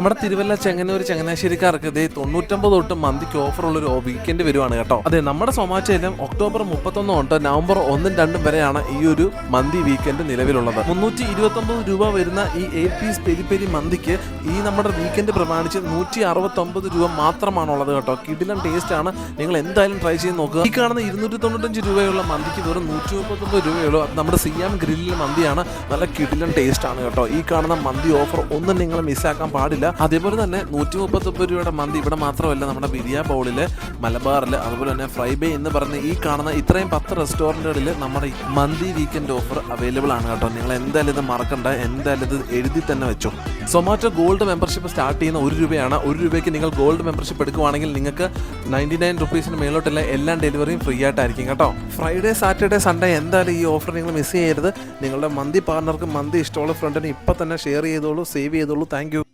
നമ്മുടെ തിരുവല്ല ചെങ്ങന്നൂർ ചങ്ങനാശ്ശേരിക്കാർക്ക് ഇതേ 99 തൊട്ട് മന്തിക്ക് ഓഫറുള്ളൊരു വീക്കെൻഡ് വരുവാണ് കേട്ടോ. അതെ, നമ്മുടെ സൊമാറ്റോയിലും ഒക്ടോബർ 31 തൊട്ട് നവംബർ 1, 2 വരെയാണ് ഈ ഒരു മന്തി വീക്കെൻഡ് നിലവിലുള്ളത്. 329 രൂപ വരുന്ന ഈ 8 പീസ് പെരി പെരി മന്തിക്ക് ഈ നമ്മുടെ വീക്കെൻഡ് പ്രമാണിച്ച് 169 രൂപ മാത്രമാണുള്ളത് കേട്ടോ. കിടിലൻ ടേസ്റ്റ് ആണ്, നിങ്ങൾ എന്തായാലും ട്രൈ ചെയ്ത് നോക്കുക. ഈ കാണുന്ന 295 രൂപയുള്ള മന്തിക്ക് വെറും 139 രൂപയുള്ളൂ. അത് നമ്മുടെ സിയാം ഗ്രില്ലിലെ മന്തിയാണ്, നല്ല കിടിലൻ ടേസ്റ്റ് ആണ് കേട്ടോ. ഈ കാണുന്ന മന്തി ഓഫർ ഒന്നും നിങ്ങൾ മിസ്സാക്കാൻ പാടില്ല. അതേപോലെ തന്നെ 139 രൂപയുടെ മന്തി ഇവിടെ മാത്രമല്ല, നമ്മുടെ ബിരിയാ ബൗളില്, മലബാറിൽ, അതുപോലെ തന്നെ ഫ്രൈ ബേ എന്ന് പറഞ്ഞ് ഈ കാണുന്ന ഇത്രയും 10 റെസ്റ്റോറൻറ്റുകളിൽ നമ്മുടെ മന്തി വീക്കെൻഡ് ഓഫർ അവൈലബിൾ ആണ് കേട്ടോ. നിങ്ങൾ എന്തായാലും ഇത് മറക്കണ്ട, എന്തായാലും ഇത് എഴുതി തന്നെ വെച്ചോ. സൊമാറ്റോ ഗോൾഡ് മെമ്പർഷിപ്പ് സ്റ്റാർട്ട് ചെയ്യുന്ന 1 രൂപയാണ്. 1 രൂപയ്ക്ക് നിങ്ങൾ ഗോൾഡ് മെമ്പർഷിപ്പ് എടുക്കുവാണെങ്കിൽ നിങ്ങൾക്ക് 99 റുപ്പീസിന് മേലോട്ടുള്ള എല്ലാ ഡെലിവറിയും ഫ്രീ ആയിട്ടായിരിക്കും കേട്ടോ. ഫ്രൈഡേ, സാറ്റർഡേ, സൺഡേ എന്തായാലും ഈ ഓഫർ നിങ്ങൾ മിസ് ചെയ്യരുത്. നിങ്ങളുടെ മന്തി പാർട്ണർക്ക്, മന്തി ഇഷ്ടമുള്ള ഫ്രണ്ടിന് ഇപ്പം തന്നെ ഷെയർ ചെയ്തോളൂ, സേവ് ചെയ്തോളൂ. Thank you.